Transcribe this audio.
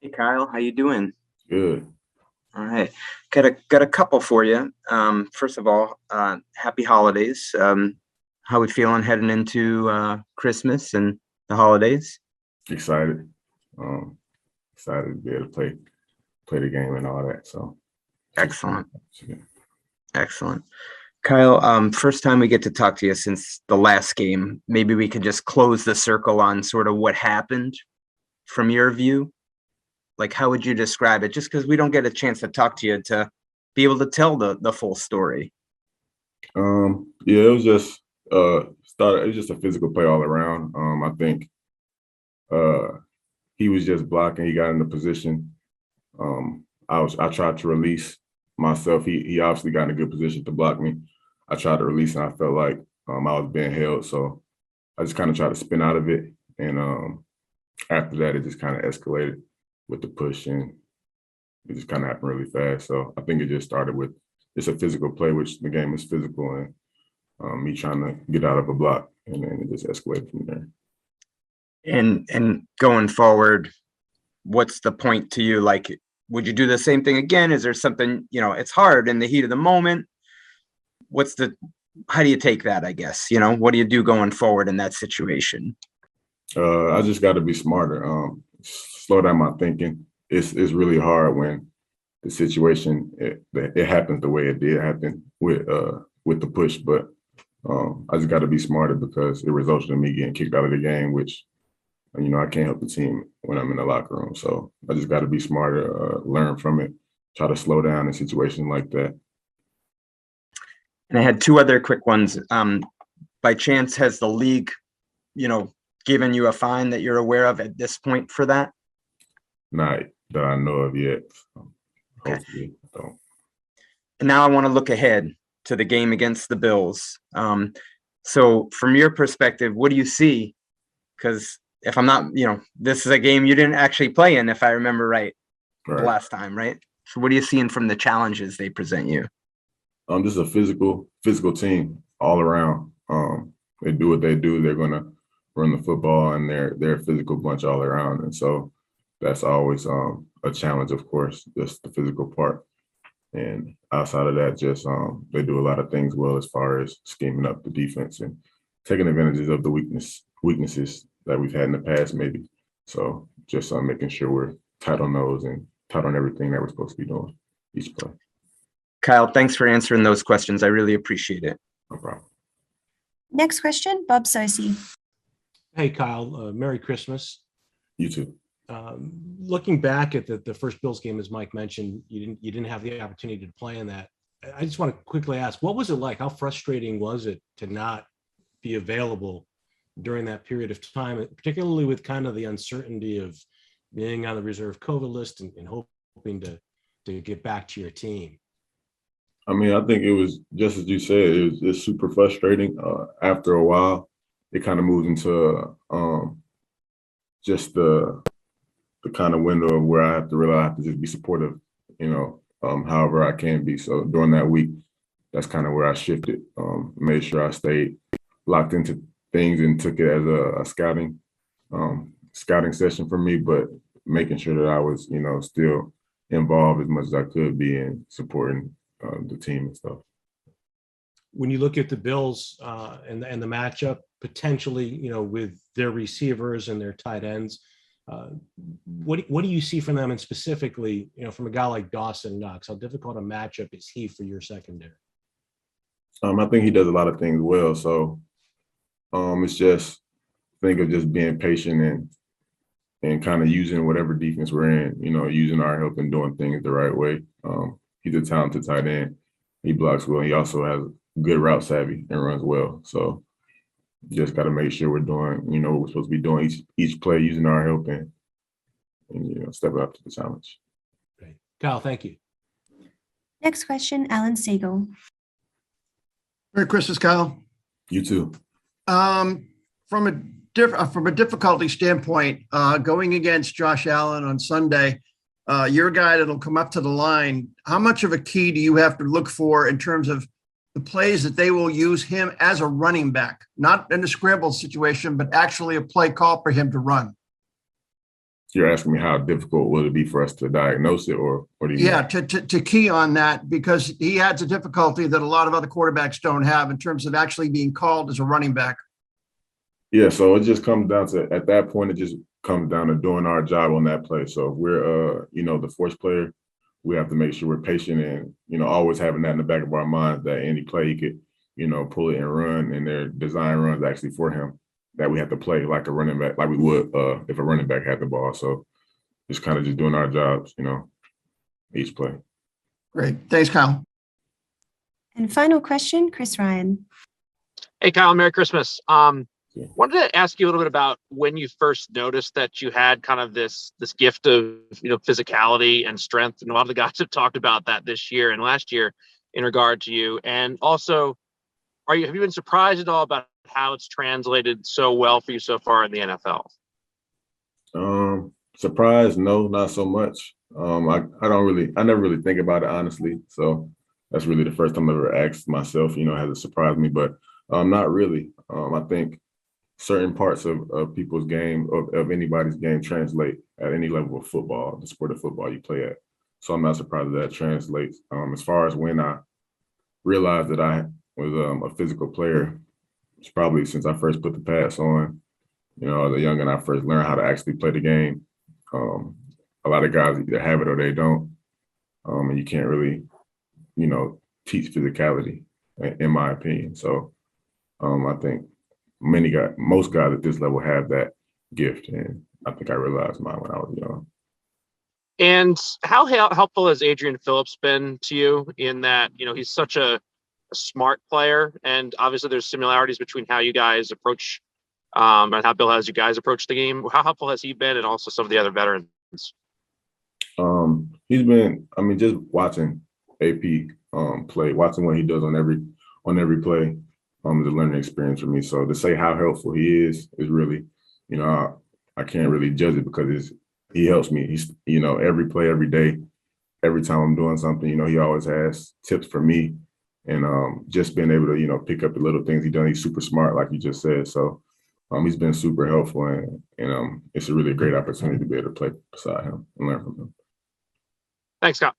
Hey Kyle, how you doing? Good. All right, got a couple for you. First of all, happy holidays. How we feeling heading into Christmas and the holidays? Excited. Um, Excited to be able to play the game and all that. So just Excellent, excellent. Kyle, first time we get to talk to you since the last game. Maybe we could just close the circle on sort of what happened from your view. Like, how would you describe it? Just because we don't get a chance to talk to you to be able to tell the full story. yeah, it was just it was just a physical play all around. I think uh he was just blocking, he got in the position. I tried to release myself. He obviously got in a good position to block me. I tried to release and I felt like I was being held. So I just kind of tried to spin out of it. And after that it just kind of escalated with the push and it just kind of happened really fast. So I think it just started with it's a physical play, which the game is physical, and me trying to get out of a block, and then it just escalated from there. And going forward, what's the point to you? Like, would you do the same thing again? Is there something, it's hard in the heat of the moment? What's the How do you take that, I guess? What do you do going forward in that situation? I just got to be smarter. Slow down my thinking. It's really hard when the situation it happens the way it did happen with the push, but I just got to be smarter because it resulted in me getting kicked out of the game, which I can't help the team when I'm in the locker room. So I just got to be smarter, learn from it, try to slow down in situations like that. And I had two other quick ones. By chance, has the league, given you a fine that you're aware of at this point for that? Not that I know of yet. Okay. Hopefully, I don't. And now I want to look ahead to the game against the Bills. So from your perspective, what do you see? Because if I'm not, this is a game you didn't actually play in, if I remember right, the Right. last time, right? So what are you seeing from the challenges they present you? This is a physical team all around. They do what they do. They're gonna run the football, and they're a physical bunch all around. And so that's always a challenge, of course, just the physical part. And outside of that, just they do a lot of things well as far as scheming up the defense and taking advantages of the weaknesses that we've had in the past, maybe. So just making sure we're tight on those and tight on everything that we're supposed to be doing each play. Kyle, thanks for answering those questions. I really appreciate it. No problem. Next question, Bob Sosi. Hey, Kyle, Merry Christmas. You too. Looking back at the first Bills game, as Mike mentioned, you didn't have the opportunity to play in that. I just want to quickly ask, what was it like? How frustrating was it to not be available during that period of time, particularly with kind of the uncertainty of being on the reserve COVID list and hoping to get back to your team? I mean, I think it was just as you said. It's super frustrating. After a while, it kind of moves into just the kind of window of where I have to realize I have to just be supportive, however I can be. So during that week, that's kind of where I shifted. Made sure I stayed locked into things and took it as a scouting session for me, but making sure that I was, still involved as much as I could be in supporting the team and stuff. When you look at the Bills and the matchup potentially, with their receivers and their tight ends, what do you see from them, and specifically, from a guy like Dawson Knox? How difficult a matchup is he for your secondary? I think he does a lot of things well. So it's just think of just being patient and kind of using whatever defense we're in, using our help and doing things the right way. He's a talented tight end. He blocks well. He also has good route savvy and runs well. So just got to make sure we're doing, what we're supposed to be doing each play, using our help and stepping up to the challenge. Great. Kyle, thank you. Next question, Alan Siegel. Merry Christmas, Kyle. You too. From a difficulty standpoint, going against Josh Allen on Sunday, you're a guy that'll come up to the line. How much of a key do you have to look for in terms of the plays that they will use him as a running back, not in a scramble situation, but actually a play call for him to run? You're asking me how difficult will it be for us to diagnose it, or what do you Yeah, mean? to key on that, because he has a difficulty that a lot of other quarterbacks don't have in terms of actually being called as a running back. Yeah, so it just comes down to, at that point, it just comes down to doing our job on that play. So if we're, the force player, we have to make sure we're patient and, always having that in the back of our minds that any play he could, pull it and run, and their design runs actually for him, that we have to play like a running back, like we would if a running back had the ball. So just kind of just doing our jobs, each play. Great. Thanks, Kyle. And final question, Chris Ryan. Hey, Kyle, Merry Christmas. Yeah. Wanted to ask you a little bit about when you first noticed that you had kind of this gift of, physicality and strength. And a lot of the guys have talked about that this year and last year in regard to you. And also, have you been surprised at all about how it's translated so well for you so far in the NFL? Surprised? No, not so much. I never really think about it, honestly. So that's really the first time I ever asked myself, has it surprised me? But not really. I think certain parts of people's game, of anybody's game, translate at any level of football, the sport of football you play at. So I'm not surprised that translates. As far as when I realized that I was a physical player, it's probably since I first put the pads on, as a youngin', I first learned how to actually play the game. A lot of guys either have it or they don't. And you can't really, teach physicality, in my opinion. So I think most guys at this level have that gift, and I think I realized mine when I was young. And how helpful has Adrian Phillips been to you in that, he's such a smart player, and obviously there's similarities between how you guys approach and how Bill has you guys approach the game. How helpful has he been, and also some of the other veterans? He's been, just watching AP play, watching what he does on every play, is a learning experience for me. So to say how helpful he is really, I can't really judge it, because he helps me. He's, every play, every day, every time I'm doing something, he always has tips for me, and just being able to, pick up the little things he done. He's super smart, like you just said. So he's been super helpful, and it's a really great opportunity to be able to play beside him and learn from him. Thanks, Scott.